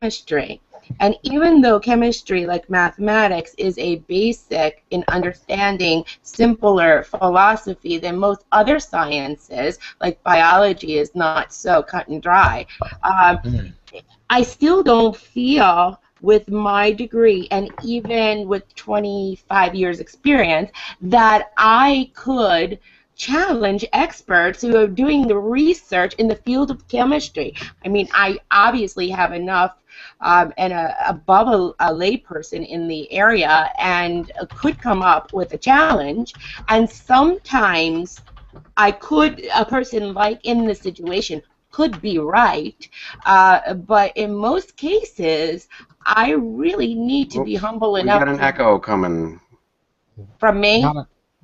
chemistry. And even though chemistry, like mathematics, is a basic in understanding simpler philosophy than most other sciences, like biology is not so cut and dry, um, Mm. I still don't feel with my degree and even with 25 years experience that I could challenge experts who are doing the research in the field of chemistry. I mean, I obviously have enough and above a layperson in the area and could come up with a challenge. And sometimes a person like in this situation could be right, but in most cases, I really need to be Oops, humble we got enough an to, echo coming. from me.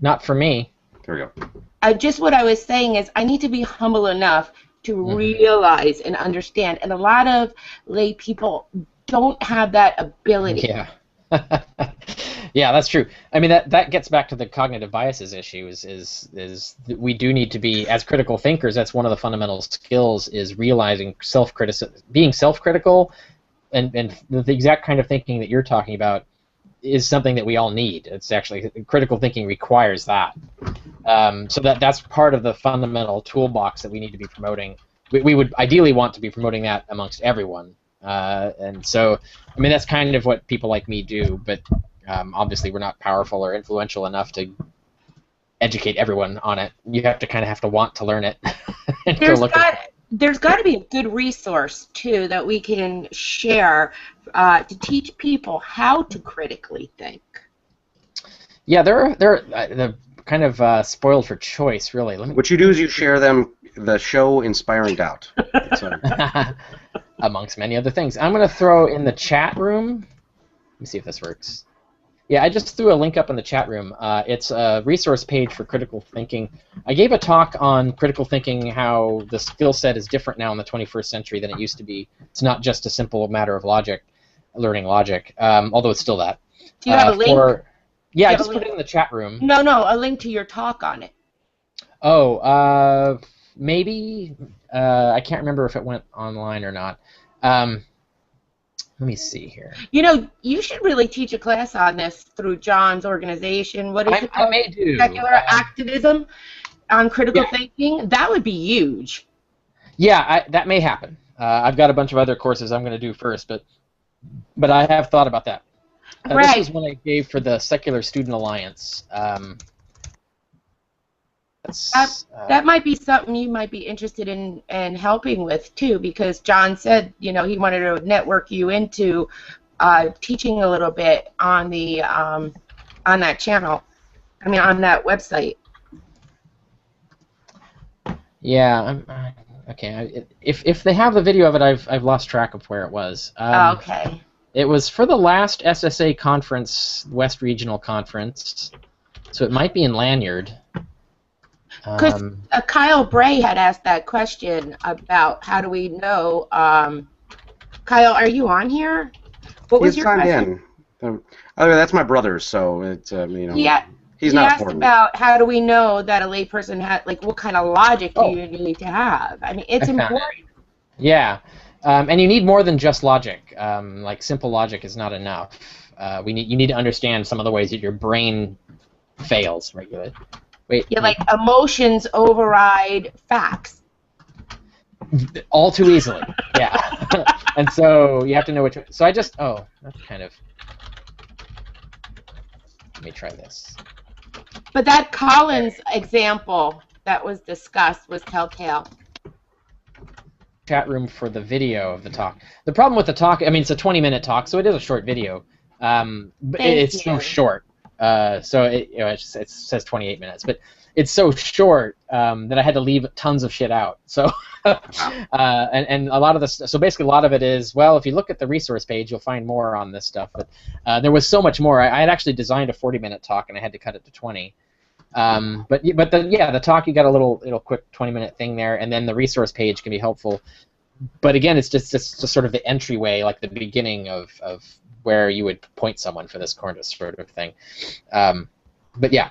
Not for me. There we go. Just what I was saying is I need to be humble enough to realize and understand, and a lot of lay people don't have that ability. Yeah. Yeah, that's true. I mean, that gets back to the cognitive biases issue. Is that we do need to be, as critical thinkers, that's one of the fundamental skills, is realizing being self-critical, and the exact kind of thinking that you're talking about is something that we all need. It's actually, critical thinking requires that. So that's part of the fundamental toolbox that we need to be promoting. We would ideally want to be promoting that amongst everyone. And so, I mean, that's kind of what people like me do, but obviously we're not powerful or influential enough to educate everyone on it. You have to want to learn it. And go look at it. There's got to be a good resource too that we can share to teach people how to critically think. Yeah, they're kind of spoiled for choice, really. What you do is you share them the show Inspiring Doubt. Amongst many other things. I'm going to throw in the chat room. Let me see if this works. Yeah, I just threw a link up in the chat room. It's a resource page for critical thinking. I gave a talk on critical thinking, how the skill set is different now in the 21st century than it used to be. It's not just a simple matter of learning logic, although it's still that. Do you have a link? Yeah, I just put it in the chat room. No, a link to your talk on it. Oh, maybe. I can't remember if it went online or not. Let me see here. You know, you should really teach a class on this through John's organization. What is it called? I may do. Secular activism on critical thinking. That would be huge. Yeah, that may happen. I've got a bunch of other courses I'm going to do first, but I have thought about that. Right. This is one I gave for the Secular Student Alliance. That might be something you might be interested in helping with too, because John said, you know, he wanted to network you into teaching a little bit on the on that channel. I mean, on that website. Yeah. Okay. If they have the video of it, I've lost track of where it was. Okay. It was for the last SSA conference, West Regional Conference, so it might be in Lanyard. Because Kyle Bray had asked that question about how do we know. Kyle, are you on here? What was your question? That's my brother's, so it's you know. Yeah. He's not asked important. About how do we know that a layperson had, like, what kind of logic do you need to have? I mean, it's important. Yeah, and you need more than just logic. Like, simple logic is not enough. You need to understand some of the ways that your brain fails regularly. Yeah, like emotions override facts. All too easily, yeah. And so you have to know which. So that's kind of. Let me try this. But that Collins example that was discussed was telltale. Chat room for the video of the talk. The problem with the talk, I mean, it's a 20-minute talk, so it is a short video. But it's so short. So it says 28 minutes, but it's so short that I had to leave tons of shit out. So and a lot of this, so basically a lot of it is, well, if you look at the resource page, you'll find more on this stuff. But there was so much more. I had actually designed a 40-minute talk, and I had to cut it to 20. But the talk, you got a little quick 20-minute thing there, and then the resource page can be helpful. But again, it's just sort of the entryway, like the beginning of where you would point someone for this sort of thing. But yeah.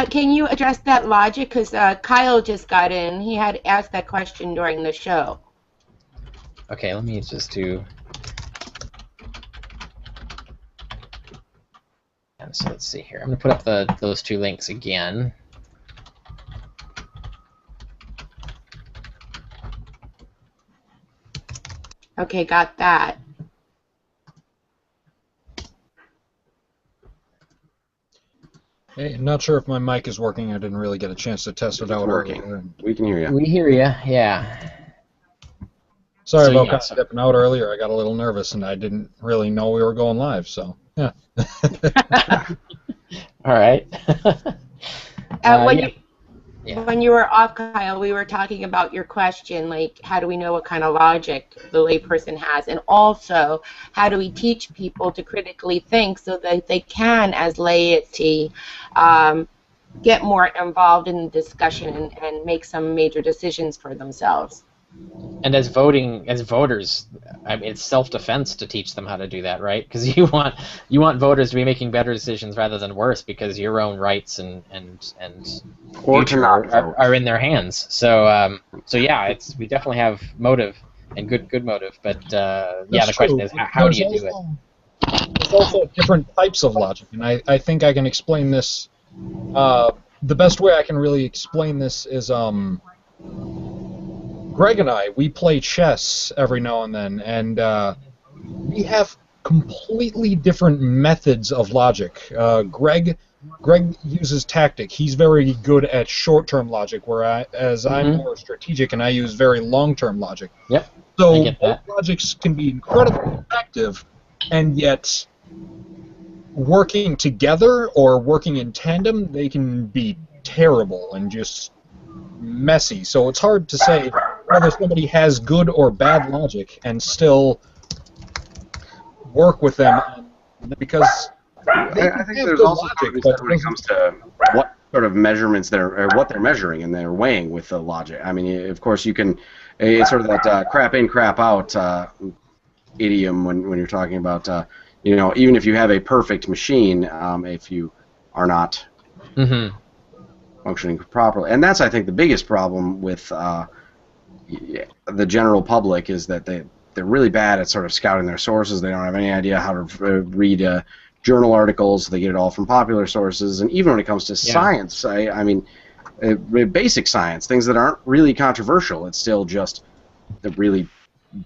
Can you address that logic? Because Kyle just got in. He had asked that question during the show. Okay, let me just do. So let's see here. I'm going to put up those two links again. Okay, got that. Hey, I'm not sure if my mic is working. I didn't really get a chance to test it out working. earlier. We can hear you. We hear you, yeah. Sorry So, about yeah, kind of stepping out earlier. I got a little nervous, and I didn't really know we were going live, so, yeah. All right. When you were off, Kyle, we were talking about your question, like how do we know what kind of logic the layperson has, and also how do we teach people to critically think so that they can, as laity, get more involved in the discussion and make some major decisions for themselves. And as voters, I mean, it's self-defense to teach them how to do that, right? Because you want voters to be making better decisions rather than worse, because your own rights and future are in their hands. So yeah, we definitely have motive and good motive, but yeah, the question is how do you do it? There's also different types of logic, and I think I can explain this. The best way I can really explain this is Greg and I, we play chess every now and then, and we have completely different methods of logic. Greg uses tactic. He's very good at short-term logic, whereas I'm more strategic, and I use very long-term logic. Yep. So both logics can be incredibly effective, and yet working together or working in tandem, they can be terrible and just messy. So it's hard to say whether somebody has good or bad logic and still work with them, because I think there's also something when it comes to what sort of measurements or what they're measuring and they're weighing with the logic. I mean, of course, you can. It's sort of that crap in, crap out idiom when you're talking about even if you have a perfect machine, if you are not functioning properly, and that's I think the biggest problem with the general public is that they're really bad at sort of scouting their sources. They don't have any idea how to read journal articles. They get it all from popular sources, and even when it comes to science, I mean, basic science, things that aren't really controversial, it's still just really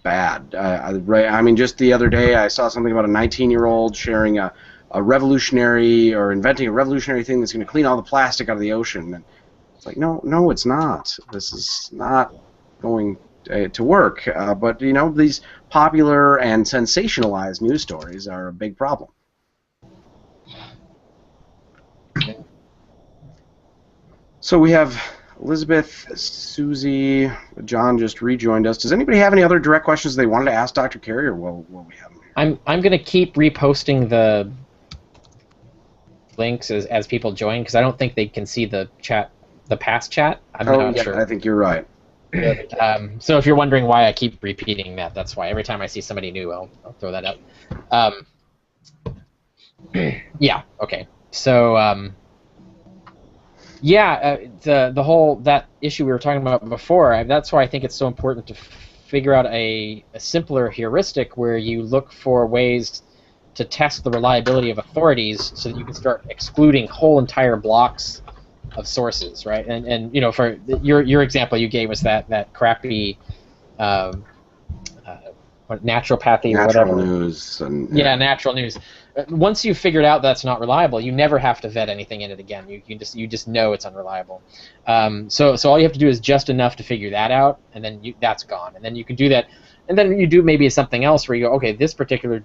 bad. I mean, just the other day I saw something about a 19-year-old sharing a revolutionary or inventing a revolutionary thing that's going to clean all the plastic out of the ocean. And it's like, no, it's not. This is not going to work. But these popular and sensationalized news stories are a big problem. So we have Elizabeth, Susie, John just rejoined us. Does anybody have any other direct questions they wanted to ask Dr. Carey, or will we have them here? I'm going to keep reposting the links as people join, because I don't think they can see the past chat. I'm not sure. I think you're right. So if you're wondering why I keep repeating that, that's why. Every time I see somebody new, I'll throw that up. Yeah. Okay. So the whole that issue we were talking about before. That's why I think it's so important to figure out a simpler heuristic where you look for ways to test the reliability of authorities, so that you can start excluding whole entire blocks of sources, right? And for your example you gave was that crappy naturopathy or whatever. Natural news. Natural news. Once you've figured out that's not reliable, you never have to vet anything in it again. You just know it's unreliable. So all you have to do is just enough to figure that out, and then that's gone. And then you can do that. And then you do maybe something else where you go, okay, these particular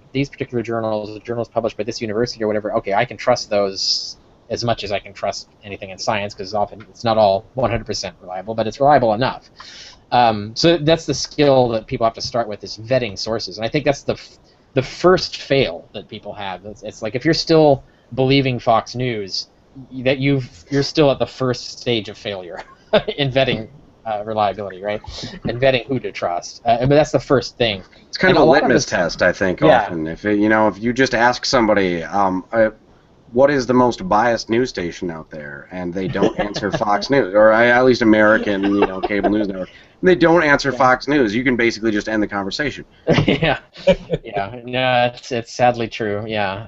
journals published by this university or whatever, okay, I can trust those as much as I can trust anything in science, because often it's not all 100% reliable, but it's reliable enough. So that's the skill that people have to start with, is vetting sources. And I think that's the first fail that people have. It's like if you're still believing Fox News, that you're still at the first stage of failure in vetting reliability, right? And vetting who to trust. But that's the first thing. It's kind of a litmus test, I think. Often, if you just ask somebody, what is the most biased news station out there, and they don't answer Fox News, or at least American, cable news network. And they don't answer Fox News. You can basically just end the conversation. Yeah, no, it's sadly true. Yeah,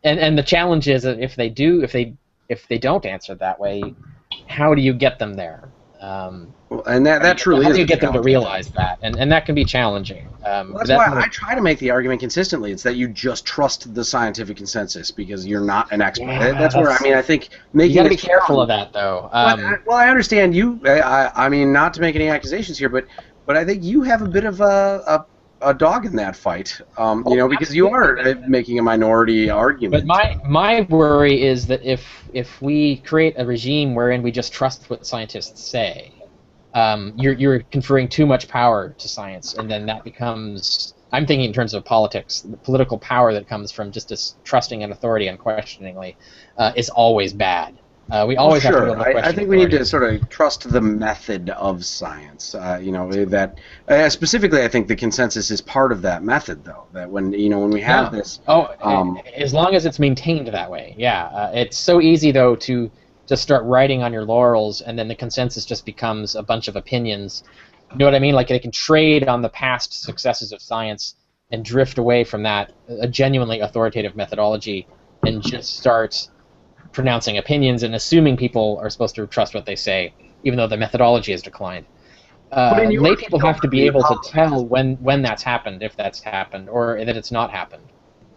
and the challenge is that if they don't answer that way, how do you get them there? And that truly how is. How do you get them to realize that? And that can be challenging. Well, that's why I try to make the argument consistently. It's that you just trust the scientific consensus because you're not an expert. Yeah, that's where I think making. You got to be careful of that, though. Well, I understand you. I mean, not to make any accusations here, but I think you have a bit of a dog in that fight. Because you are making a minority argument. But my worry is that if we create a regime wherein we just trust what scientists say, you're conferring too much power to science, and then that becomes. I'm thinking in terms of politics. The political power that comes from just trusting an authority unquestioningly is always bad. We always have to be able to question I think we need to sort of trust the method of science. That specifically, I think the consensus is part of that method, though. That when we have this. As long as it's maintained that way, yeah. It's so easy though to just start writing on your laurels, and then the consensus just becomes a bunch of opinions. You know what I mean? Like they can trade on the past successes of science and drift away from that a genuinely authoritative methodology, and just start pronouncing opinions and assuming people are supposed to trust what they say, even though the methodology has declined. Lay people have to be able to tell when that's happened, if that's happened, or that it's not happened.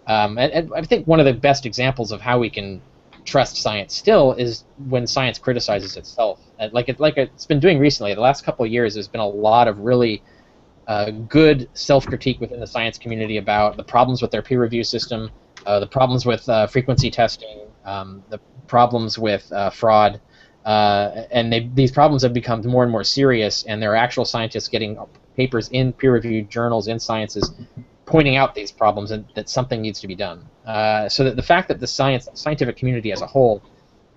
And I think one of the best examples of how we can trust science still is when science criticizes itself. Like it's been doing recently. The last couple of years, there's been a lot of really good self-critique within the science community about the problems with their peer review system, the problems with frequency testing, the problems with fraud, and these problems have become more and more serious, and there are actual scientists getting papers in peer-reviewed journals in sciences pointing out these problems and that something needs to be done. So that the fact that the scientific community as a whole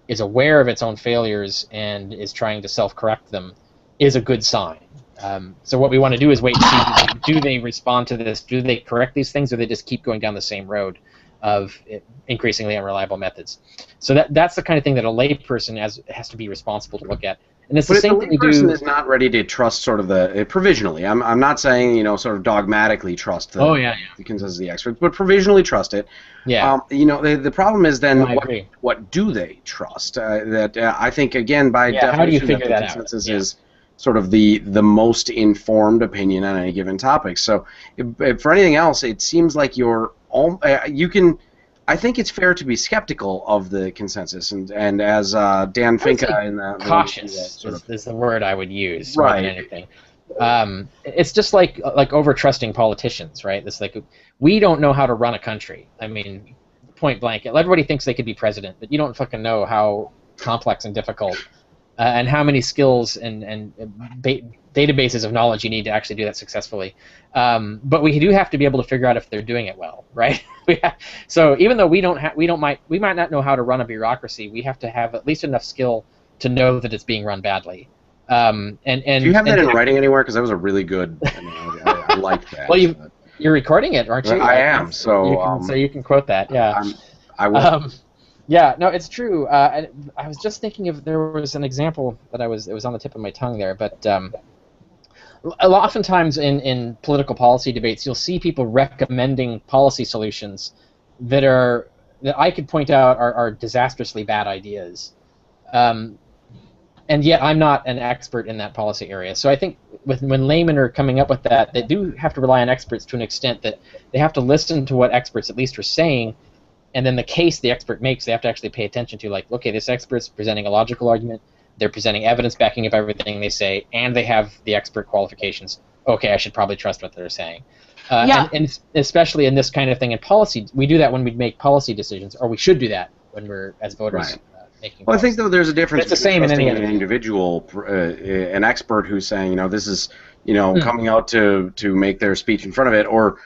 is aware of its own failures and is trying to self-correct them is a good sign. So what we want to do is wait and see, do they respond to this? Do they correct these things, or do they just keep going down the same road of increasingly unreliable methods? So that's the kind of thing that a layperson has to be responsible to look at. And it's the same thing we do. But if the layperson is not ready to trust sort of the provisionally, I'm not saying sort of dogmatically trust the consensus of the experts, but provisionally trust it. Yeah. The problem is then I what do they trust? I think again by definition how do you figure that that consensus is sort of the most informed opinion on any given topic. So if for anything else, it seems like you can. I think it's fair to be skeptical of the consensus, and as Dan Finca in that cautious is the word I would use right. more than anything. It's just like over trusting politicians, right? It's like we don't know how to run a country. I mean, point blank, everybody thinks they could be president, but you don't fucking know how complex and difficult and how many skills and databases of knowledge you need to actually do that successfully. But we do have to be able to figure out if they're doing it well, right? So even though we might not know how to run a bureaucracy, we have to have at least enough skill to know that it's being run badly. And do you have that in writing anywhere? Because that was a really good. I like that. Well, you're recording it, aren't you? I am. So you can quote that. Yeah. I will. Yeah, no, it's true. I was just thinking if there was an example that it was on the tip of my tongue there, but oftentimes in political policy debates, you'll see people recommending policy solutions that I could point out are disastrously bad ideas, and yet I'm not an expert in that policy area. So I think when laymen are coming up with that, they do have to rely on experts to an extent that they have to listen to what experts at least are saying. And then the case the expert makes, they have to actually pay attention to, like, okay, this expert's presenting a logical argument, they're presenting evidence backing up everything they say, and they have the expert qualifications. Okay, I should probably trust what they're saying. And especially in this kind of thing in policy, we do that when we make policy decisions, or we should do that when we're, as voters, right. Making Well, policy. I think, though, there's a difference between the same in any an individual, an expert who's saying, this is, coming out to make their speech in front of it, or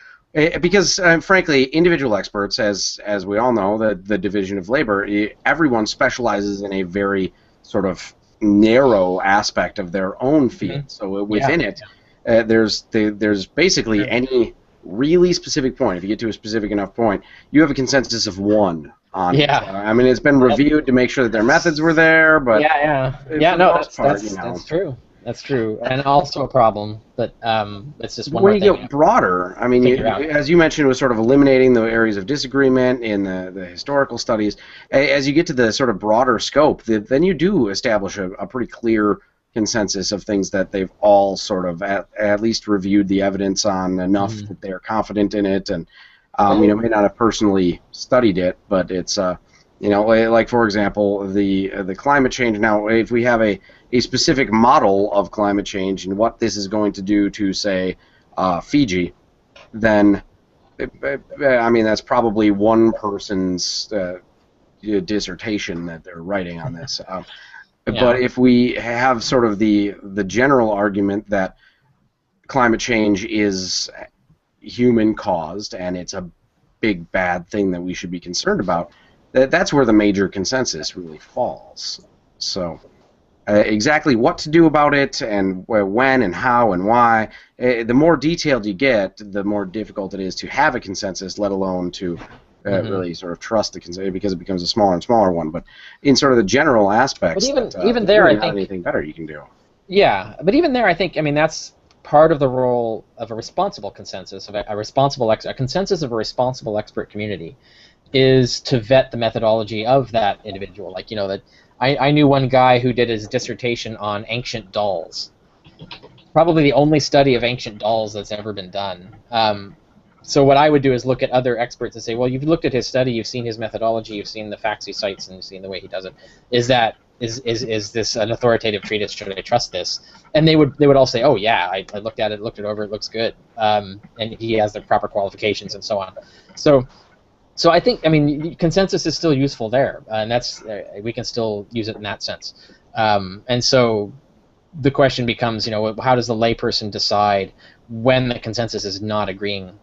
because, frankly, individual experts, as we all know, the division of labor, everyone specializes in a very sort of narrow aspect of their own field. So within it, there's basically any really specific point, if you get to a specific enough point, you have a consensus of one on it. Yeah. I mean, it's been reviewed to make sure that their methods were there, but yeah. for Yeah, the no, most part, you know. that's true. That's true, and also a problem. But it's just one when more you thing. get broader, I mean, as you mentioned, it was sort of eliminating the areas of disagreement in the historical studies. As you get to the sort of broader scope, then you do establish a pretty clear consensus of things that they've all sort of at least reviewed the evidence on enough that they're confident in it, and you know, may not have personally studied it, but it's you know, like for example, the climate change. Now, if we have a specific model of climate change and what this is going to do to, say, Fiji, then I mean, that's probably one person's dissertation that they're writing on this. But if we have sort of the general argument that climate change is human caused and it's a big bad thing that we should be concerned about, that's where the major consensus really falls. So exactly what to do about it and when and how and why, the more detailed you get, the more difficult it is to have a consensus, let alone to really sort of trust the consensus, because it becomes a smaller and smaller one. But in sort of the general aspects, even there, really I think anything better you can do. Yeah, but even there, I think, I mean, that's part of the role of a responsible consensus, of a consensus of a responsible expert community, is to vet the methodology of that individual. Like, you know, that I knew one guy who did his dissertation on ancient dolls. Probably the only study of ancient dolls that's ever been done. So what I would do is look at other experts and say, well, you've looked at his study, you've seen his methodology, you've seen the facts he cites, and you've seen the way he does it. Is this an authoritative treatise? Should I trust this? And they would all say, oh yeah, I looked at it, looked it over, it looks good, and he has the proper qualifications and so on. So I think, I mean, consensus is still useful there, and that's we can still use it in that sense. And so the question becomes, you know, how does the layperson decide when the consensus is not agreeing?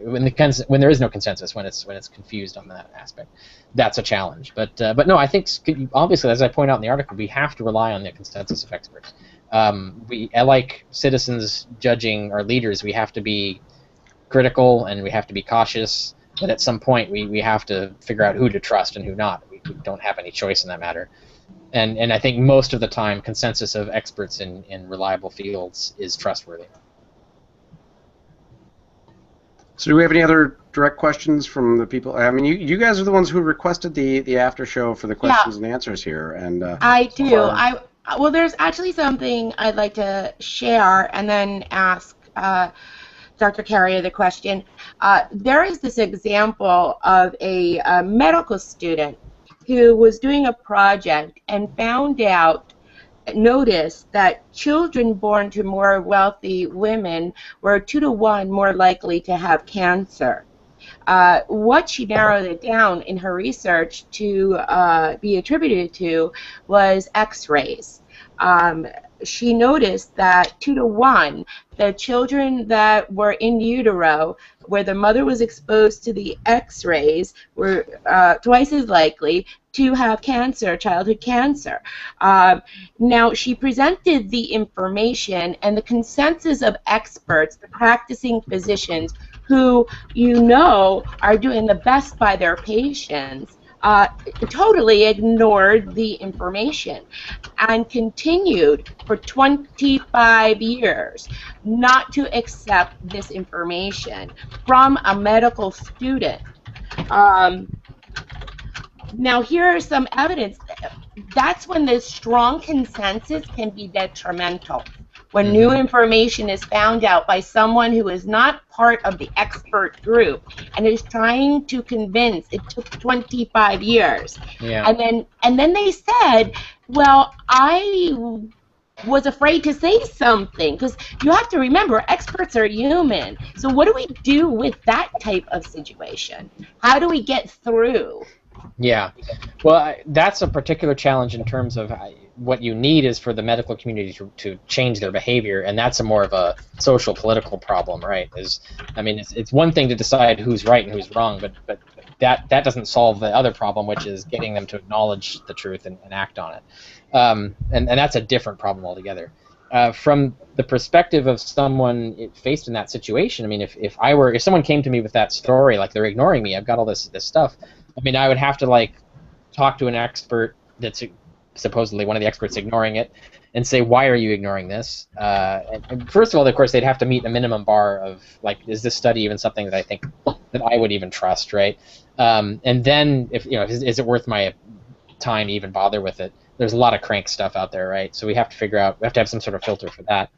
When there is no consensus, when it's confused on that aspect, that's a challenge. But no, I think obviously, as I point out in the article, we have to rely on the consensus of experts. Like citizens judging our leaders, we have to be critical and we have to be cautious. But at some point, we have to figure out who to trust and who not. We don't have any choice in that matter. And I think most of the time, consensus of experts in reliable fields is trustworthy. So do we have any other direct questions from the people? I mean, you guys are the ones who requested the after show for the questions and answers here, and I do. Well, there's actually something I'd like to share and then ask Dr. Carrier the question. There is this example of a medical student who was doing a project and noticed that children born to more wealthy women were 2 to 1 more likely to have cancer. What she narrowed it down in her research to be attributed to was X-rays. She noticed that 2 to 1, the children that were in utero, where the mother was exposed to the X-rays, were twice as likely to have cancer, childhood cancer. Now, she presented the information, and the consensus of experts, the practicing physicians, who you know are doing the best by their patients, totally ignored the information and continued for 25 years not to accept this information from a medical student. Now, here are some evidence. That's when the strong consensus can be detrimental. When new information is found out by someone who is not part of the expert group and is trying to convince, it took 25 years. Yeah. And then they said, well, I was afraid to say something, because you have to remember, experts are human. So what do we do with that type of situation? How do we get through? Yeah, well, that's a particular challenge in terms of what you need is for the medical community to change their behavior, and that's a more of a social political problem, right? I mean, it's one thing to decide who's right and who's wrong, but that doesn't solve the other problem, which is getting them to acknowledge the truth and act on it, and that's a different problem altogether. from the perspective of someone faced in that situation, I mean, if someone came to me with that story, like they're ignoring me, I've got all this stuff. I mean, I would have to like talk to an expert that's supposedly one of the experts ignoring it, and say, why are you ignoring this? And first of all, of course, they'd have to meet a minimum bar of like, is this study even something that I think that I would even trust, right? And then, if is it worth my time to even bother with it? There's a lot of crank stuff out there, right? So we have to figure out, we have to have some sort of filter for that.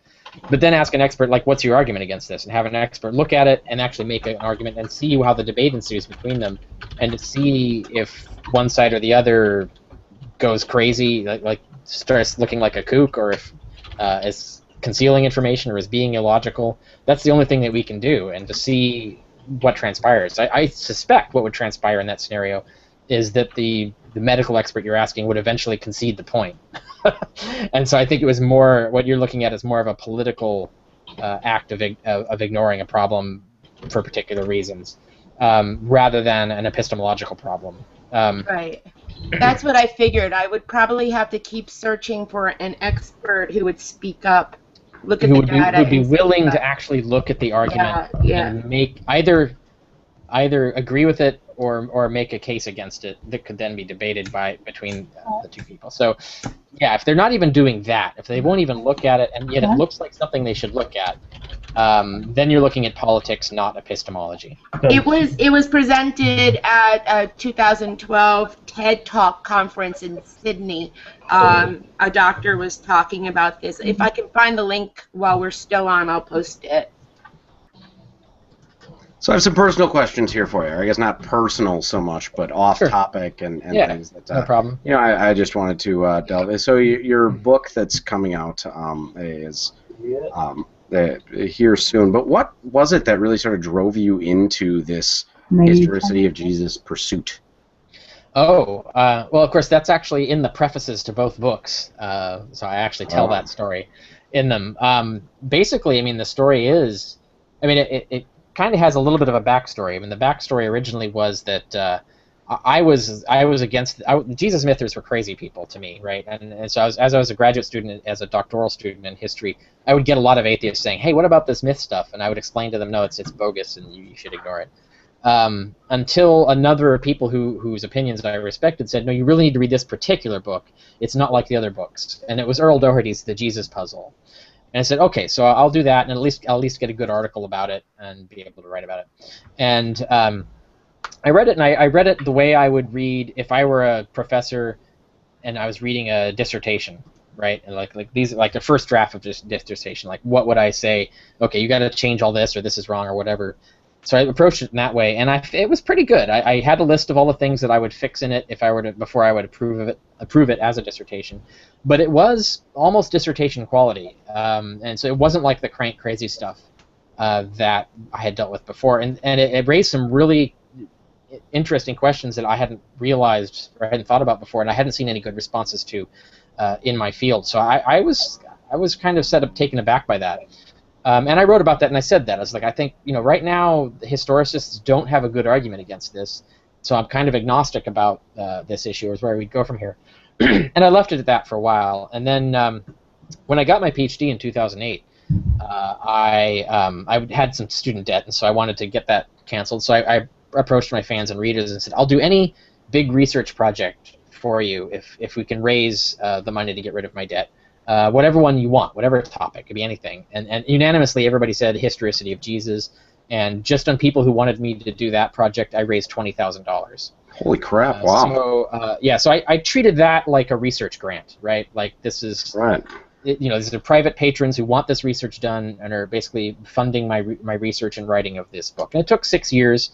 But then ask an expert, like, what's your argument against this? And have an expert look at it and actually make an argument and see how the debate ensues between them, and to see if one side or the other goes crazy, like starts looking like a kook, or if is concealing information or is being illogical. That's the only thing that we can do, and to see what transpires. I suspect what would transpire in that scenario is that the medical expert you're asking would eventually concede the point. And so I think it was more, what you're looking at is more of a political act of ignoring a problem for particular reasons, rather than an epistemological problem. Right. That's what I figured. I would probably have to keep searching for an expert who would speak up, look at the data, who would be willing to actually look at the argument and make either agree with it or make a case against it that could then be debated between the two people. So, yeah, if they're not even doing that, if they won't even look at it, and yet it looks like something they should look at, then you're looking at politics, not epistemology. It was presented at a 2012 TED Talk conference in Sydney. A doctor was talking about this. If I can find the link while we're still on, I'll post it. So I have some personal questions here for you. I guess not personal so much, but off topic and things that. No problem. I just wanted to delve. So your book that's coming out is here soon. But what was it that really sort of drove you into this historicity of Jesus pursuit? Oh, well, of course, that's actually in the prefaces to both books. So I actually tell that story in them. Basically, I mean, the story is, I mean, it kind of has a little bit of a backstory. I mean, the backstory originally was that I was against Jesus mythers were crazy people to me, right? And so as I was a graduate student, as a doctoral student in history, I would get a lot of atheists saying, "Hey, what about this myth stuff?" And I would explain to them, "No, it's bogus, and you should ignore it." Until another people whose opinions I respected said, "No, you really need to read this particular book. It's not like the other books." And it was Earl Doherty's The Jesus Puzzle. And I said, okay, so I'll do that, and I'll at least get a good article about it and be able to write about it. And I read it, and I read it the way I would read if I were a professor and I was reading a dissertation, right? And like the first draft of this dissertation. Like, what would I say? Okay, you got to change all this, or this is wrong, or whatever. So I approached it in that way, and it was pretty good. I had a list of all the things that I would fix in it before I would approve it as a dissertation. But it was almost dissertation quality, and so it wasn't like the crazy stuff that I had dealt with before, and it raised some really interesting questions that I hadn't realized or hadn't thought about before, and I hadn't seen any good responses to in my field. So I was kind of taken aback by that. And I wrote about that, and I said that. I was like, I think, right now, the historicists don't have a good argument against this, so I'm kind of agnostic about this issue, or where we'd go from here. And I left it at that for a while. And then when I got my PhD in 2008, I had some student debt, and so I wanted to get that canceled. So I approached my fans and readers and said, I'll do any big research project for you if we can raise the money to get rid of my debt. Whatever one you want, whatever topic, it could be anything. And unanimously, everybody said historicity of Jesus. And just on people who wanted me to do that project, I raised $20,000. Holy crap! Wow. So I treated that like a research grant, right? Like this is right. These are private patrons who want this research done and are basically funding my research and writing of this book. And it took 6 years.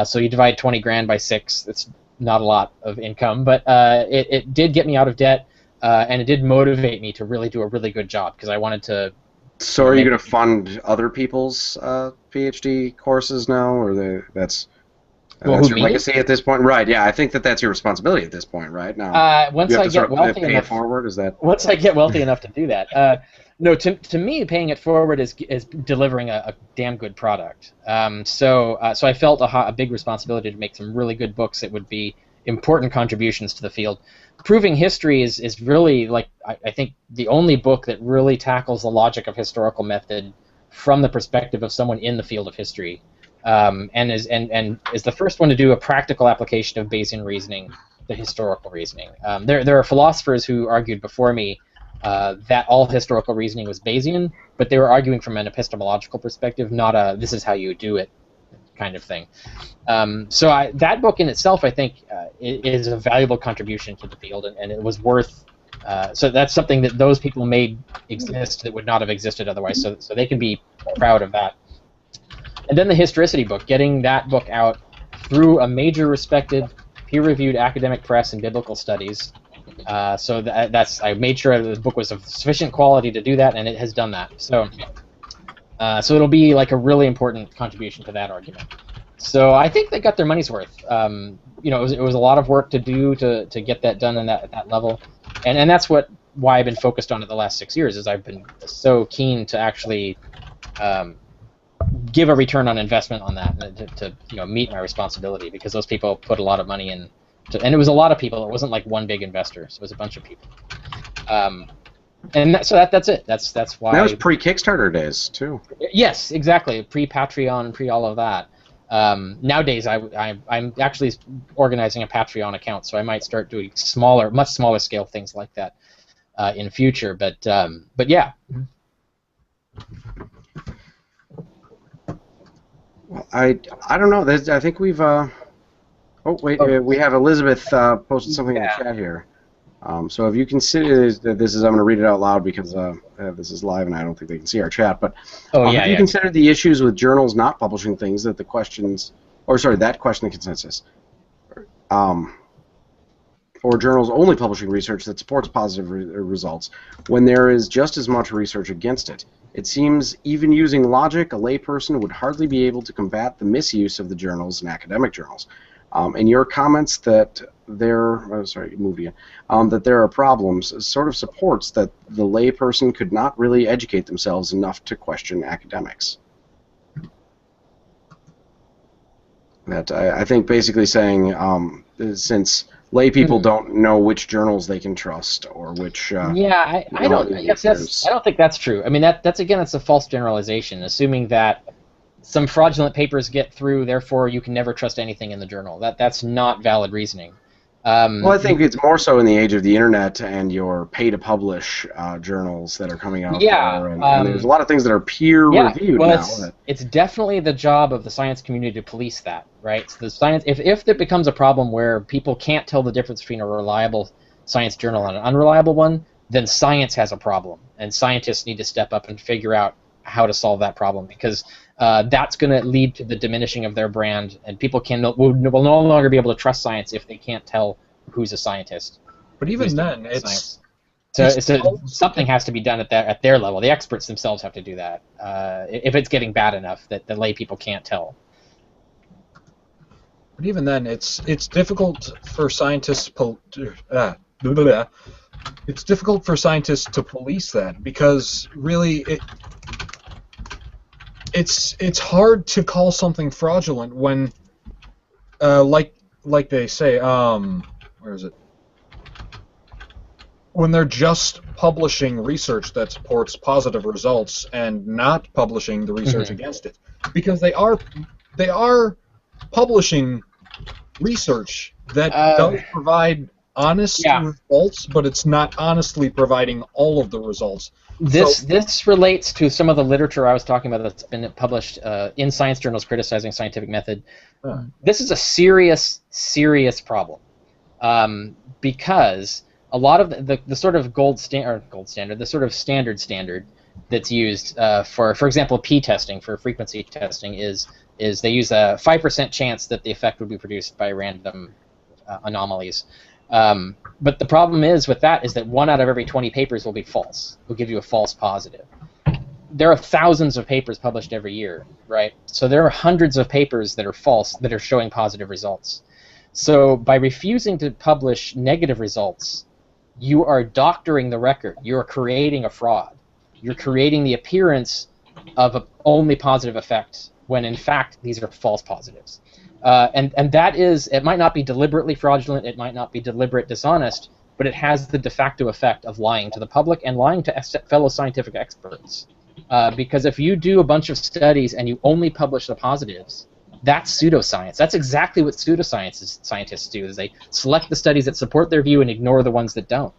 So you divide $20,000 by 6. It's not a lot of income, but it did get me out of debt. And it did motivate me to really do a really good job because I wanted to. So are you going to fund other people's PhD courses now, or that's your legacy at this point? Right. Yeah, I think that's your responsibility at this point, right? Now, once I get wealthy enough, pay it forward. Is that? Once I get wealthy enough to do that. No, to me, paying it forward is delivering a damn good product. So I felt a big responsibility to make some really good books that would be important contributions to the field. Proving History is really, like, I think the only book that really tackles the logic of historical method from the perspective of someone in the field of history, and is the first one to do a practical application of Bayesian reasoning to historical reasoning. There are philosophers who argued before me that all historical reasoning was Bayesian, but they were arguing from an epistemological perspective, not a this is how you do it kind of thing. So that book in itself, I think, is a valuable contribution to the field, and it was worth. So that's something that those people made exist that would not have existed otherwise. So they can be proud of that. And then the Historicity book, getting that book out through a major respected, peer-reviewed academic press in biblical studies. So I made sure the book was of sufficient quality to do that, and it has done that. So it'll be like a really important contribution to that argument. So I think they got their money's worth. It was a lot of work to do to get that done at that level, and that's why I've been focused on it the last 6 years. Is I've been so keen to actually give a return on investment on that to meet my responsibility, because those people put a lot of money in, and it was a lot of people. It wasn't like one big investor. So it was a bunch of people. And that's it. That's why. That was pre-Kickstarter days too. Yes, exactly. Pre-Patreon, pre all of that. Nowadays, I'm actually organizing a Patreon account, so I might start doing much smaller scale things like that in future. But yeah. Well, I don't know. I think we've. Oh wait, we have Elizabeth posted something in the chat here. So if you consider this is, I'm going to read it out loud because this is live and I don't think they can see our chat. But have you considered the issues with journals not publishing things that that question the consensus, or journals only publishing research that supports positive results when there is just as much research against it? It seems even using logic, a layperson would hardly be able to combat the misuse of the journals in academic journals. In your comments that there are problems sort of supports that the layperson could not really educate themselves enough to question academics. That I think basically saying since lay people don't know which journals they can trust or which I don't think that's true. I mean that's a false generalization, assuming that some fraudulent papers get through, therefore you can never trust anything in the journal. That's not valid reasoning. Well, I think it's more so in the age of the internet and your pay-to-publish journals that are coming out there, and there's a lot of things that are peer-reviewed now. It's definitely the job of the science community to police that, right? So the science, if it becomes a problem where people can't tell the difference between a reliable science journal and an unreliable one, then science has a problem, and scientists need to step up and figure out how to solve that problem, because that's going to lead to the diminishing of their brand, and people will no longer be able to trust science if they can't tell who's a scientist. But even then, something has to be done at their level. The experts themselves have to do that if it's getting bad enough that the lay people can't tell. But even then, it's difficult for scientists to police that, because really it's hard to call something fraudulent when like they say where is it, when they're just publishing research that supports positive results and not publishing the research against it, because they are publishing research that does provide honest results, but it's not honestly providing all of the results. This relates to some of the literature I was talking about that's been published in science journals criticizing scientific method. This is a serious problem, because a lot of the sort of the sort of standard that's used for example, p-testing, for frequency testing, is they use a 5% chance that the effect would be produced by random anomalies. But the problem is with that is that 1 out of every 20 papers will be false. Will give you a false positive. There are thousands of papers published every year, right? So there are hundreds of papers that are false that are showing positive results. So by refusing to publish negative results, you are doctoring the record. You are creating a fraud. You're creating the appearance of an only positive effect when in fact these are false positives. And that is, it might not be deliberately fraudulent, it might not be deliberate dishonest, but it has the de facto effect of lying to the public and lying to fellow scientific experts. Because if you do a bunch of studies and you only publish the positives, that's pseudoscience. That's exactly what scientists do, is they select the studies that support their view and ignore the ones that don't.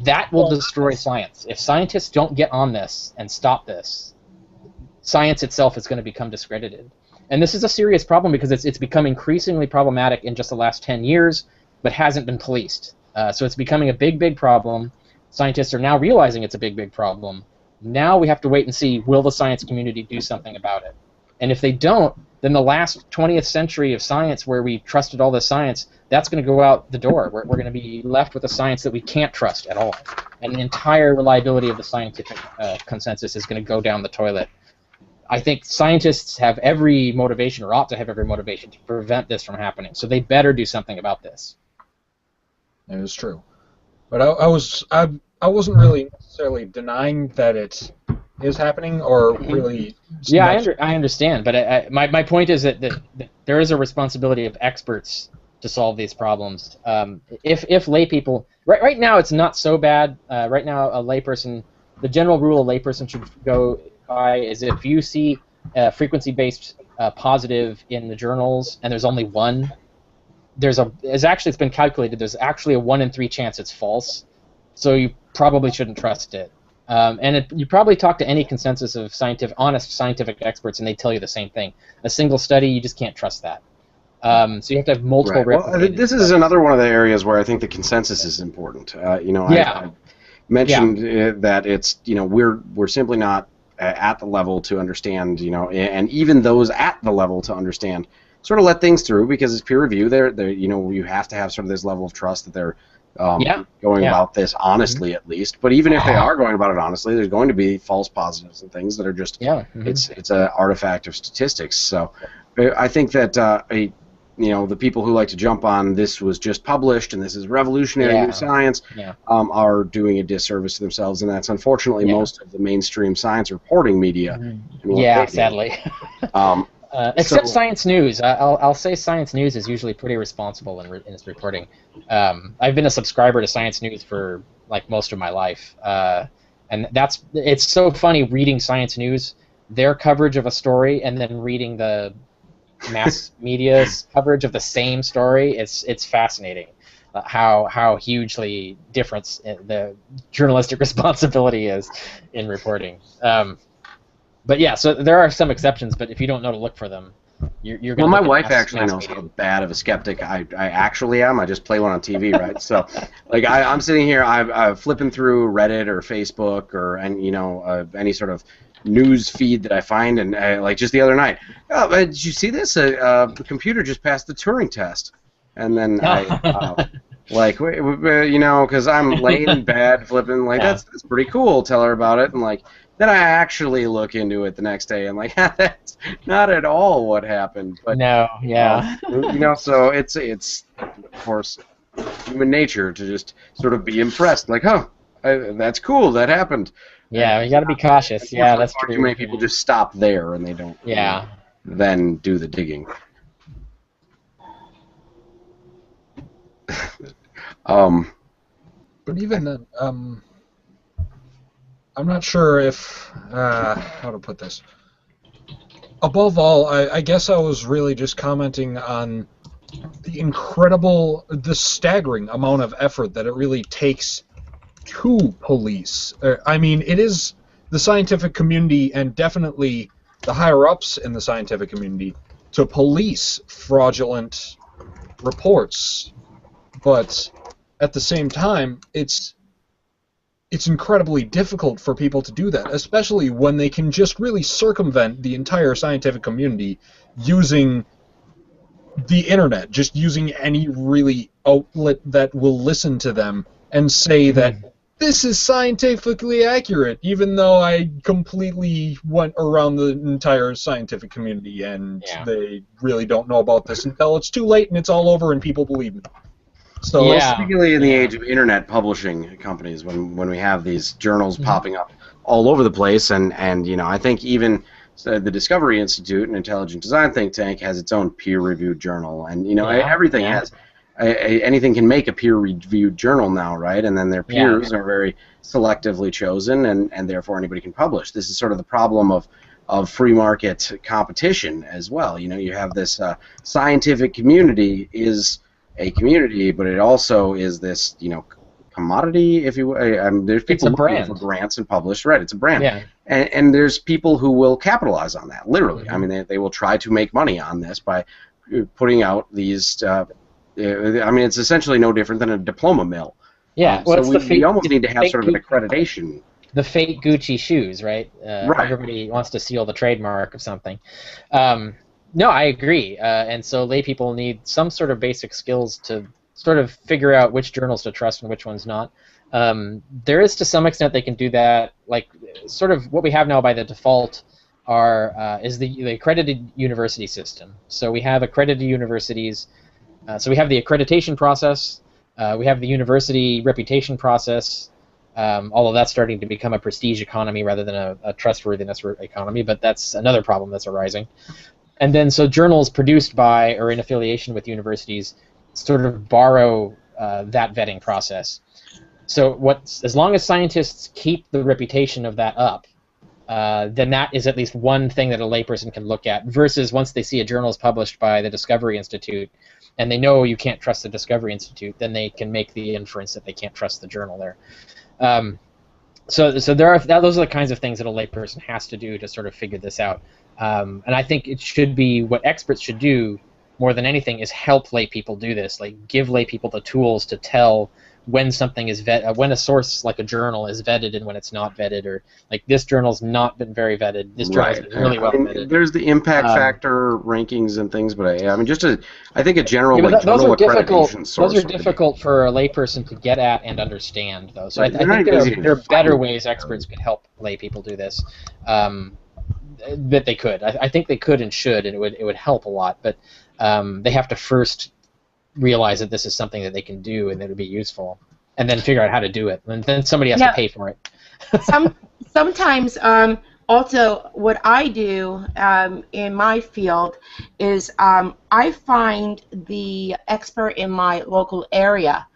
That will destroy science. If scientists don't get on this and stop this, science itself is going to become discredited. And this is a serious problem because it's become increasingly problematic in just the last 10 years, but hasn't been policed. So it's becoming a big, big problem. Scientists are now realizing it's a big, big problem. Now we have to wait and see, will the science community do something about it? And if they don't, then the last 20th century of science where we trusted all the science, that's going to go out the door. We're going to be left with a science that we can't trust at all. And the entire reliability of the scientific consensus is going to go down the toilet. I think scientists have every motivation, or ought to have every motivation, to prevent this from happening. So they better do something about this. That is true. But I wasn't really necessarily denying that it is happening, or really... Yeah, I understand, but my point is that there is a responsibility of experts to solve these problems. If lay people... Right now it's not so bad. Right now a layperson... The general rule a layperson should go by is if you see a frequency-based positive in the journals and there's only one, it's been calculated, there's actually a 1 in 3 chance it's false. So you probably shouldn't trust it. You probably talk to any consensus of honest scientific experts, and they tell you the same thing. A single study, you just can't trust that. So you have to have multiple. Right. Well, this is another one of the areas where I think the consensus is important. I mentioned that it's we're simply not at the level to understand, and even those at the level to understand sort of let things through because it's peer review. You have to have sort of this level of trust that they're going about this honestly, at least. But even if they are going about it honestly, there's going to be false positives and things that are just it's an artifact of statistics. So I think that the people who like to jump on this was just published and this is revolutionary new science are doing a disservice to themselves, and that's unfortunately most of the mainstream science reporting media. Sadly. Except Science News. I'll say Science News is usually pretty responsible in its reporting. I've been a subscriber to Science News for like most of my life, and it's so funny reading Science News, their coverage of a story, and then reading the mass media's coverage of the same story. It's fascinating how hugely different the journalistic responsibility is in reporting. But yeah, so there are some exceptions, but if you don't know to look for them, you're going to... Well, my wife actually knows how bad of a skeptic I actually am. I just play one on TV, right? So, like, I'm sitting here, I'm flipping through Reddit or Facebook or any sort of news feed that I find, and like just the other night, did you see this? The computer just passed the Turing test, and then because I'm laying in bed flipping, like that's pretty cool. Tell her about it, and like. Then I actually look into it the next day and like that's not at all what happened. But so it's of course human nature to just sort of be impressed, like, that's cool, that happened. Yeah, you got to be cautious. Yeah, that's true. Too many people just stop there and they don't. Then do the digging. But even then, I'm not sure if, how to put this. Above all, I guess I was really just commenting on the staggering amount of effort that it really takes to police. I mean, it is the scientific community and definitely the higher-ups in the scientific community to police fraudulent reports. But at the same time, it's incredibly difficult for people to do that, especially when they can just really circumvent the entire scientific community using the internet, just using any really outlet that will listen to them and say that this is scientifically accurate, even though I completely went around the entire scientific community and they really don't know about this until it's too late and it's all over and people believe me. So particularly in the age of internet publishing companies, when we have these journals popping up all over the place, and I think even the Discovery Institute, an intelligent design think tank, has its own peer-reviewed journal, and everything has. Anything can make a peer-reviewed journal now, right? And then their peers are very selectively chosen, and therefore anybody can publish. This is sort of the problem of free market competition as well. You have this scientific community is a community, but it also is this, commodity, if you will. There's people looking for grants and publish, right? It's a brand. Yeah. And there's people who will capitalize on that, literally. I mean, they will try to make money on this by putting out these. It's essentially no different than a diploma mill. Yeah. So we almost need to have sort of an accreditation. The fake Gucci shoes, right? Right. Everybody wants to steal the trademark of something. No, I agree. And so lay people need some sort of basic skills to sort of figure out which journals to trust and which ones not. There is, to some extent, they can do that. Like, sort of what we have now by the default is the accredited university system. So we have accredited universities. So we have the accreditation process. We have the university reputation process. Although that's starting to become a prestige economy rather than a trustworthiness economy, but that's another problem that's arising. And then so journals produced by or in affiliation with universities sort of borrow that vetting process. So as long as scientists keep the reputation of that up, then that is at least one thing that a layperson can look at, versus once they see a journal is published by the Discovery Institute and they know you can't trust the Discovery Institute, then they can make the inference that they can't trust the journal there. So those are the kinds of things that a layperson has to do to sort of figure this out. And I think it should be what experts should do more than anything is help lay people do this, like give lay people the tools to tell when something is when a source like a journal is vetted and when it's not vetted, or like this journal's not been very vetted, this journal's been really well vetted. There's the impact factor rankings and things, but I think a general those journal are accreditation source. Those are difficult for a layperson to get at and understand, though. So I think there are better ways experts could help lay people do this. That they could. I think they could and should, and it would help a lot. But they have to first realize that this is something that they can do and that it would be useful, and then figure out how to do it. And then somebody has to pay for it. Sometimes, also, what I do in my field is I find the expert in my local area,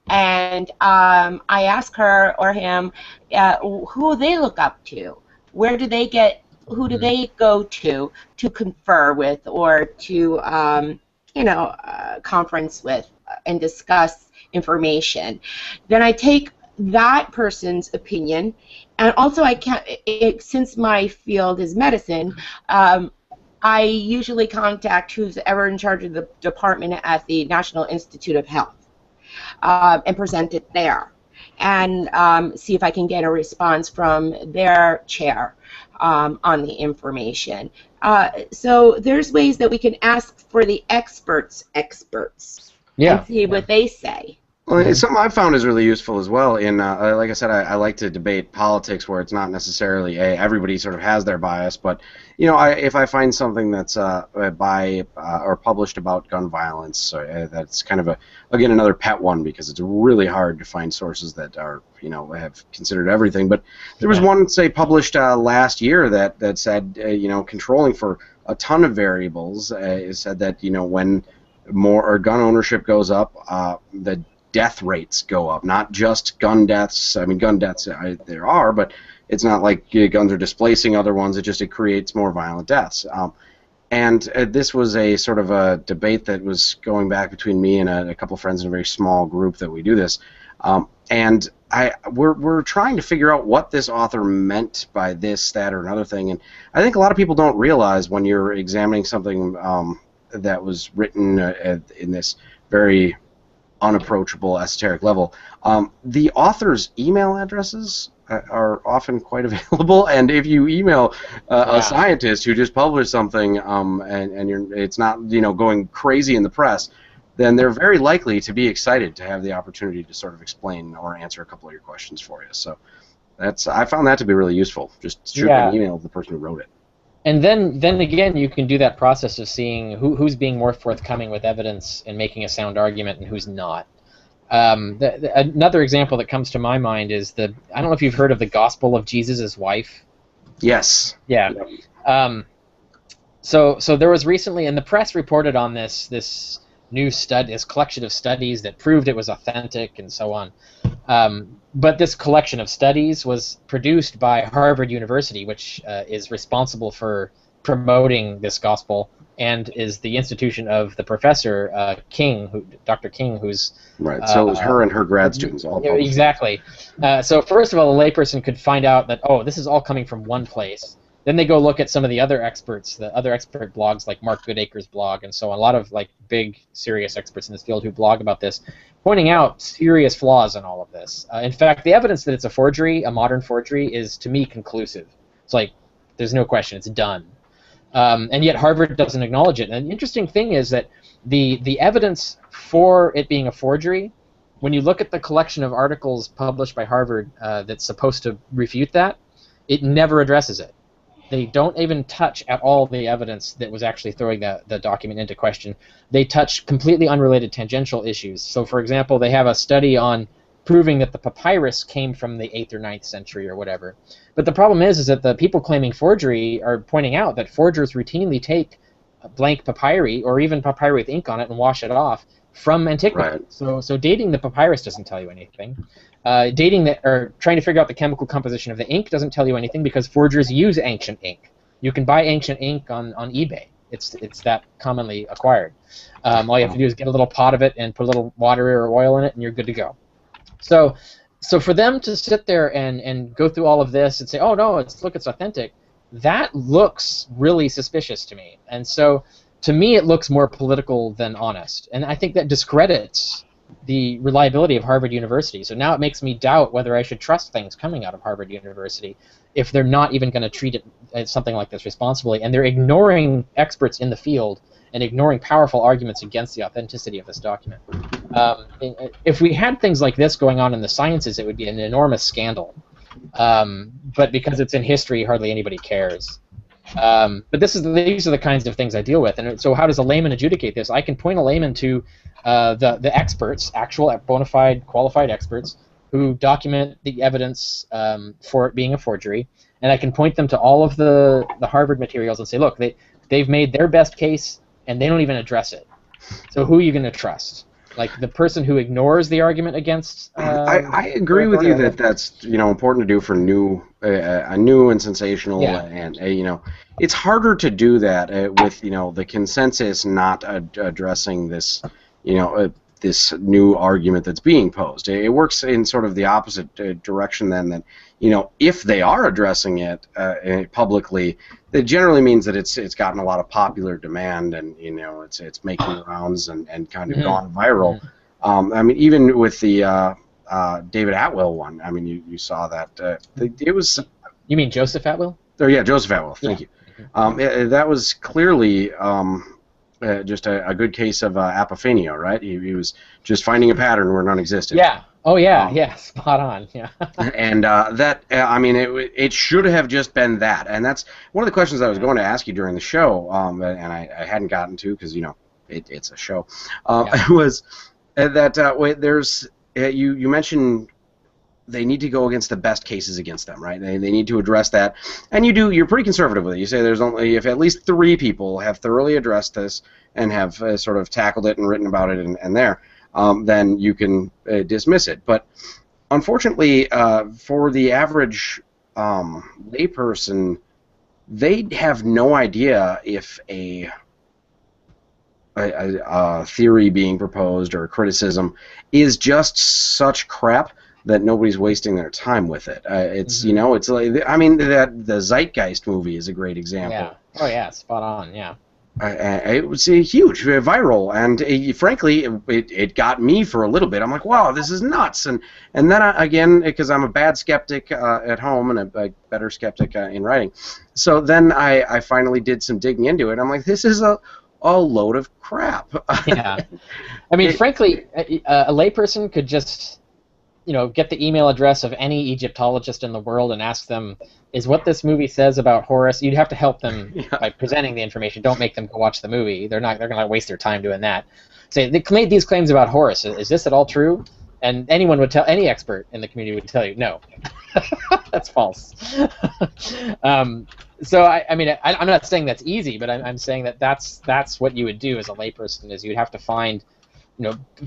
and I ask her or him who they look up to, where do they get. Who do they go to confer with or to conference with and discuss information? Then I take that person's opinion, and also since my field is medicine, I usually contact who's ever in charge of the department at the National Institute of Health and present it there, and see if I can get a response from their chair on the information. So there's ways that we can ask for the experts and see what they say. Well, it's something I've found is really useful as well. In like I said, I like to debate politics where it's not necessarily everybody sort of has their bias, but if I find something that's by or published about gun violence, that's kind of again another pet one, because it's really hard to find sources that are have considered everything. But there was one, say, published last year that said controlling for a ton of variables. It said that when more gun ownership goes up, the death rates go up, not just gun deaths. I mean, gun deaths there are, but it's not like guns are displacing other ones. It creates more violent deaths. And this was a sort of a debate that was going back between me and a couple of friends in a very small group that we do this. And we're trying to figure out what this author meant by this, that, or another thing. And I think a lot of people don't realize when you're examining something that was written in this very unapproachable esoteric level, the author's email addresses are often quite available, and if you email a scientist who just published something and it's not going crazy in the press, then they're very likely to be excited to have the opportunity to sort of explain or answer a couple of your questions for you. So I found that to be really useful. Just shoot an email to the person who wrote it. And then again, you can do that process of seeing who's being more forthcoming with evidence and making a sound argument and who's not. Another example that comes to my mind is I don't know if you've heard of the Gospel of Jesus' Wife. Yes. Yeah. So there was recently, and the press reported on this new study, this collection of studies that proved it was authentic and so on. But this collection of studies was produced by Harvard University, which is responsible for promoting this gospel and is the institution of the professor King, Dr. King, who's right. So it was her and her grad students all. Exactly. So first of all, a layperson could find out that this is all coming from one place. Then they go look at some of the other experts, the other expert blogs like Mark Goodacre's blog and so on. A lot of like big, serious experts in this field who blog about this, pointing out serious flaws in all of this. In fact, the evidence that it's a forgery, a modern forgery, is to me conclusive. It's like there's no question, it's done. And yet Harvard doesn't acknowledge it. And the interesting thing is that the evidence for it being a forgery, when you look at the collection of articles published by Harvard that's supposed to refute that, it never addresses it. They don't even touch at all the evidence that was actually throwing the document into question. They touch completely unrelated tangential issues. So, for example, they have a study on proving that the papyrus came from the 8th or 9th century or whatever. But the problem is that the people claiming forgery are pointing out that forgers routinely take blank papyri or even papyri with ink on it and wash it off from antiquity. Right. So dating the papyrus doesn't tell you anything. Trying to figure out the chemical composition of the ink doesn't tell you anything because forgers use ancient ink. You can buy ancient ink on eBay. It's that commonly acquired. All you have to do is get a little pot of it and put a little water or oil in it, and you're good to go. So for them to sit there and go through all of this and say, oh no, it's authentic, that looks really suspicious to me. And so to me, it looks more political than honest, and I think that discredits the reliability of Harvard University. So now it makes me doubt whether I should trust things coming out of Harvard University if they're not even going to treat it as something like this responsibly, and they're ignoring experts in the field and ignoring powerful arguments against the authenticity of this document. If we had things like this going on in the sciences, it would be an enormous scandal. But because it's in history, hardly anybody cares. But these are the kinds of things I deal with. And so how does a layman adjudicate this? I can point a layman to the experts, actual bona fide qualified experts, who document the evidence for it being a forgery, and I can point them to all of the Harvard materials and say, look, they've made their best case, and they don't even address it. So who are you going to trust? Like the person who ignores the argument against? I agree with you that that's important to do for new and sensational, and it's harder to do that with the consensus not addressing this this new argument that's being posed. It works in sort of the opposite direction then, that if they are addressing it publicly, it generally means that it's gotten a lot of popular demand, and it's making rounds and kind of gone viral. I mean, even with the David Atwill one, I mean, you saw that it was. You mean Joseph Atwill? Oh yeah, Joseph Atwill. Thank you. That was clearly just a good case of apophenia, right? He was just finding a pattern where none existed. Yeah. Oh yeah. Spot on. Yeah. And that, I mean, it should have just been that, and that's one of the questions I was going to ask you during the show, and I hadn't gotten to because it's a show. Was that there's you mentioned they need to go against the best cases against them, right? They need to address that, and you're pretty conservative with it. You say there's only if at least 3 people have thoroughly addressed this and have sort of tackled it and written about it and then you can dismiss it. But unfortunately, for the average layperson, they have no idea if a theory being proposed or a criticism is just such crap that nobody's wasting their time with it. It's it's like, I mean, the Zeitgeist movie is a great example. Yeah. Oh yeah, spot on. Yeah. It was huge, viral, and frankly, it got me for a little bit. I'm like, wow, this is nuts. And then again, because I'm a bad skeptic at home and a better skeptic in writing, so then I finally did some digging into it. I'm like, this is a load of crap. Yeah. I mean, frankly, a layperson could just get the email address of any Egyptologist in the world and ask them, is what this movie says about Horus? You'd have to help them by presenting the information. Don't make them go watch the movie. They're going to waste their time doing that. Say, they made these claims about Horus. Is this at all true? And any expert in the community would tell you, no, that's false. So I'm not saying that's easy, but I'm saying that that's what you would do as a layperson, is you'd have to find,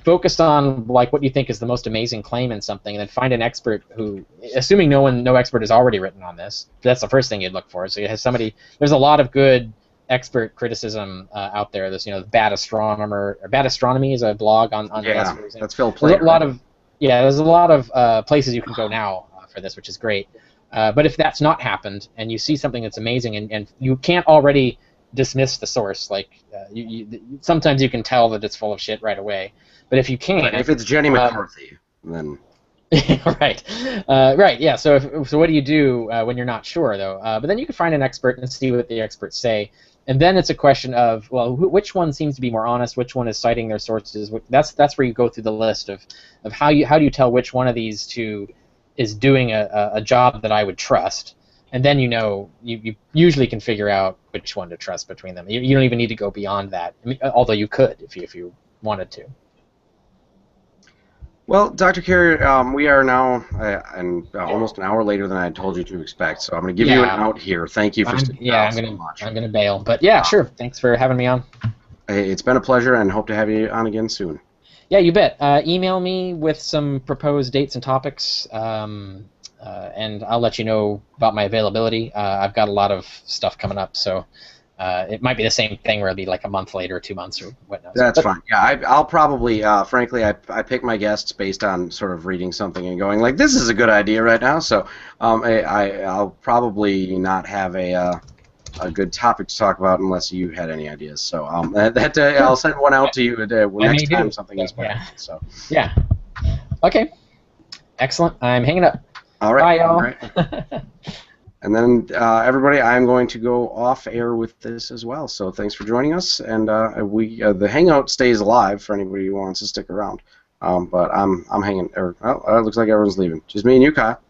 focus on like what you think is the most amazing claim in something, and then find an expert who, assuming no expert has already written on this, that's the first thing you'd look for. So you have somebody. There's a lot of good expert criticism out there. There's Bad Astronomer, or Bad Astronomy is a blog on yeah, this. That's Phil Plait. There's a lot of places you can go now for this, which is great. But if that's not happened, and you see something that's amazing, and you can't already dismiss the source, like sometimes you can tell that it's full of shit right away. But if you can't, right, if it's Jenny McCarthy, then right, yeah. So what do you do when you're not sure, though? But then you can find an expert and see what the experts say, and then it's a question of, well, which one seems to be more honest, which one is citing their sources. That's where you go through the list of how do you tell which one of these two is doing a job that I would trust, and then you usually can figure out which one to trust between them. You don't even need to go beyond that, although you could if you wanted to. Well, Dr. Carrier, we are now almost an hour later than I had told you to expect, so I'm going to give you an out here. Thank you for sticking around so much. I'm going to bail, but yeah, sure. Thanks for having me on. It's been a pleasure, and hope to have you on again soon. Yeah, you bet. Email me with some proposed dates and topics, and I'll let you know about my availability. I've got a lot of stuff coming up, so it might be the same thing where it'll be like a month later, 2 months, or whatnot. That's fine. Yeah, I'll probably, frankly, I pick my guests based on sort of reading something and going like, this is a good idea right now. So I'll probably not have a good topic to talk about unless you had any ideas. So I'll send one out to you next time something is planned. So yeah. Okay. Excellent. I'm hanging up. All right. Bye, y'all. All right. And then everybody, I'm going to go off air with this as well. So thanks for joining us, and the Hangout stays alive for anybody who wants to stick around. But I'm hanging. It looks like everyone's leaving. Just me and you, Kyle.